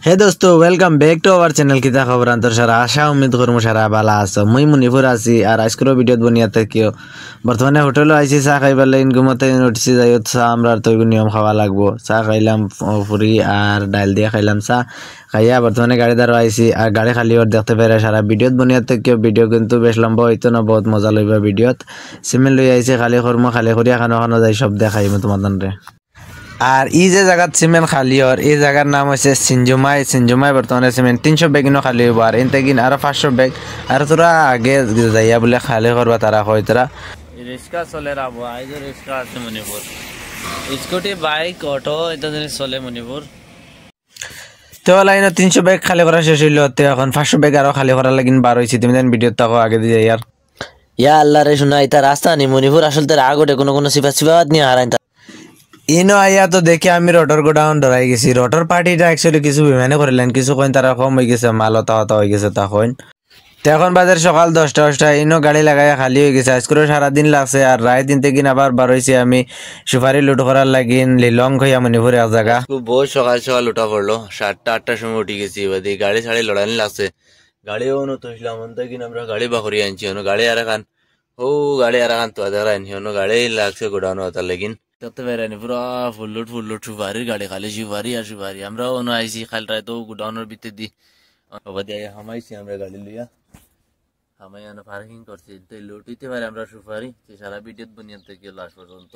हे दोस्तों welcome back to our channel किता खबर अंतर सारा आशा उम्मीद करूँ सारा बाला आसो मुई मुनिपुर आसी और आजकर भिडियो बनिया क्यों बर्तमाने होटेल आईसी चाह खाइबार इनके मत उठसी যাই চাহ আমরা তো নিয়ম খাওয়া লাগবো চাহ খাইলাম পুরি আর ডাল দিয়ে খাইলাম চাহ খাইয়া বর্তমানে গাড়ি দ্বারা আইসি আর গাড়ি খালি ওর দেখতে পারে সারা ভিডিওত বনিয়া কেউ ভিডিও কিন্তু বেশ লম্বা হইতো না বহুত মজা লইবা ভিডিওত সিমেন্ট লই আইসি খালি কর্ম খালি করিয়া খানো খানো যাই সব দেখাই তোমাদের আর এই যে জায়গাত সিমেন্ট খালি হর এই জায়গার নাম হচ্ছে সিনজুমাই বর্তমানে সিমেন্ট 300 ব্যাগ খালি হইব আর এনতে কিন আর 500 ব্যাগ আর তোরা আগে যাইয়া বলে খালি করবা তারা কই তোরা রিক্সা চলে রাবো আই যে রিক্সা আছে মণিপুর স্কুটি বাইক অটো এটা জিনিস চলে মণিপুর তো লাইন 300 ব্যাগ খালি করা শেষ হইল তো এখন 500 ব্যাগ আরো খালি করা লাগিন বার হইছে তুমি দেন ভিডিও তাকো আগে দিয়ে ইয়ার ইয়া আল্লাহ রে শুনা এটা রাস্তা নি মণিপুর আসলে তার আগোটে কোনো সিফাত নি হারাই ইনো আইয়া তো দেখে আমি রোটর গোডাউন ডরাই গেছি রোটর পার্টিটা অ্যাকচুয়ালি কিছু বিমানে করিলেন কিছু কইন তারা কম হয়ে গেছে মাল হতা হয়ে গেছে তখন এখন বাজার সকাল 10টা ইনো গাড়ি লাগাইয়া খালি হয়ে গেছে আজকে সারাদিন লাগছে আর রায় দিন থেকে আবার বার হয়েছি আমি সুপারি লুট করার লাগিন লিলং হইয়া মণিপুর এক জায়গা বহুত সকাল সকাল উঠা পড়লো 7টা 8টার সময় উঠি গেছি এবারে গাড়ি ছাড়ি লড়ানি লাগছে গাড়িও নো তসলাম অন্তে কিন আমরা গাড়ি বাকরি আনছি অন্য গাড়ি আর খান গাড়ি আর খান তো আদার আনছি অন্য গাড়ি লাগছে গোডাউন হতার লাগিন দেখতে পাইরানি পুরা ফুল্লুট সুপারির গাড়ি খালি সুপারি আর সুপারি আমরা অন্য আইসি খাল রায় তো গোডাউনের ভিতরে দি দিয়ে হামাইছি আমরা গাড়ি লইয়া হামাই আনা পার্কিং করছি তো লুট হইতে পারে আমরা সুপারি সারা ভিডিও বনিয়ান থেকে লাস্ট পর্যন্ত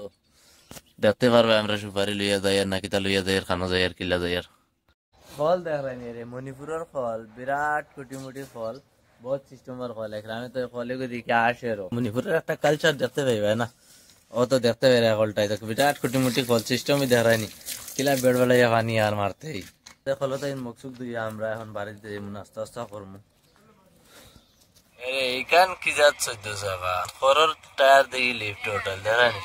দেখতে পারবে আমরা সুপারি লইয়া যাই আর নাকি তা লইয়া যাই আর খানো যাই আর কিলা যাই আর ফল দেখাইনি রে মণিপুরের ফল বিরাট কোটি মোটি ফল বহুত সিস্টেমের ফল আমি তো ফলে দিকে আসে মণিপুরের একটা কালচার দেখতে পাইবে না ও তো দেখতে পেরে ফলটাই তো বিরাট কোটি মোটি ফল সিস্টেমই দেখায়নি কিলা বেড় বেলাইয়া পানি আর মারতেই ফলো তো মুখসুখ দিয়ে আমরা এখন বাড়িতে নাস্তা আস্তা করবো এইখান কি যাত 14 টাকা ফরর টায়ার দিয়ে লিফট হোটেল দেখায়নি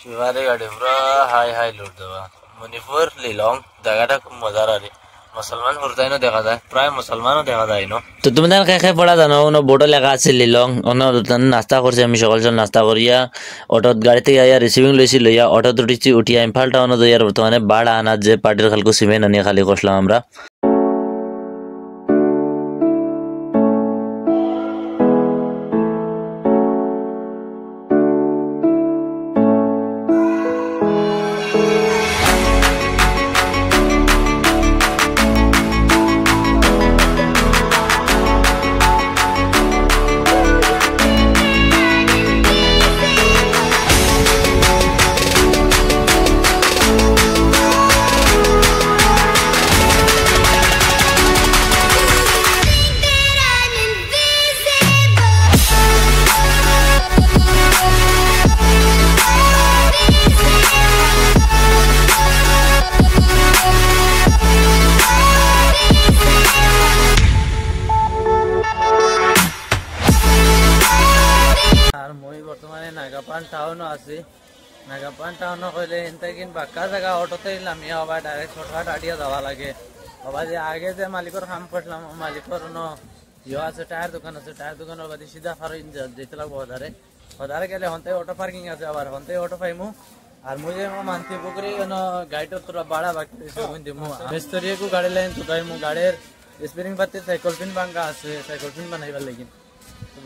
শিবারে গাড়ি পুরা হাই লুট দেওয়া মণিপুর লিলং জায়গাটা খুব মজার আর মুসলমান হুরতাইনো দেখা যায় প্রায় মুসলমানও দেখা যায় ন তো তুমি দেন খাই পড়া জানো বোর্ডে লেখা আছে লিলং নাস্তা করছি আমি সকাল নাস্তা করিয়া অটোত গাড়ি থেকে আইয়া রিসিভিং লইছি লইয়া অটোত উঠিয়া ইম্ফল টাউনে যাই আর বর্তমানে বাড়া আনার যে পার্টির খালকো সিমেন্ট আনিয়ে খালি করলাম আমরা বর্তমানে নাগাপান টাউনও আছে নাগাপান টাউনও কইলে এনতে কিন বাক্কা জায়গা অটোতে নামিয়া হবা ডাইরেক্ট শর্টকাট আডিয়া যাওয়া লাগে হবা যে আগে যে মালিকর কাম করলাম মালিকর আছে টায়ার দোকান আছে টায়ার দোকানের বাদে সিধা ফারইন যেতে লাগবো ওদারে গেলে হন্তে অটো পার্কিং আছে আবার হন্তে অটো পাইমু আর মুই যে মানতি পুকুরি গাড়িটা তোরা বাড়া বাকি দিমু মিস্ত্রিকু গাড়ি লাইন তো মু গাড়ির স্প্রিং পাতি সাইকেল পিন ভাঙ্গা আছে সাইকেল পিন বানাইবার লাগিন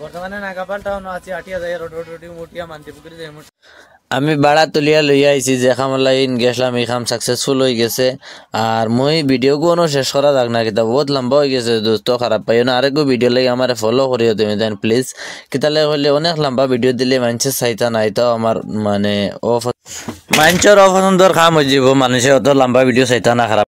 বর্তমানে নাগাপাল টাউন আছে আটিয়া যায় রোড মুটিয়া মানতি পুকুরি যাই আমি বাড়া তুলিয়া লইয়া আইছি যে খামলাইন গেছলাম এই খাম সাকসেসফুল হয়ে গেছে আর মই ভিডিও কোনো শেষ করা যাক না কিতা বহুত লম্বা হয়ে গেছে দোস্ত খারাপ পাইও না আরেকো ভিডিও লাগে আমার ফলো করিও তুমি দেন প্লিজ কিতালে হলে অনেক লম্বা ভিডিও দিলে মানুষে চাইতা নাই তো আমার মানে মানুষের অপছন্দর কাম হয়ে যাব মানুষে অত লম্বা ভিডিও চাইতা না খারাপ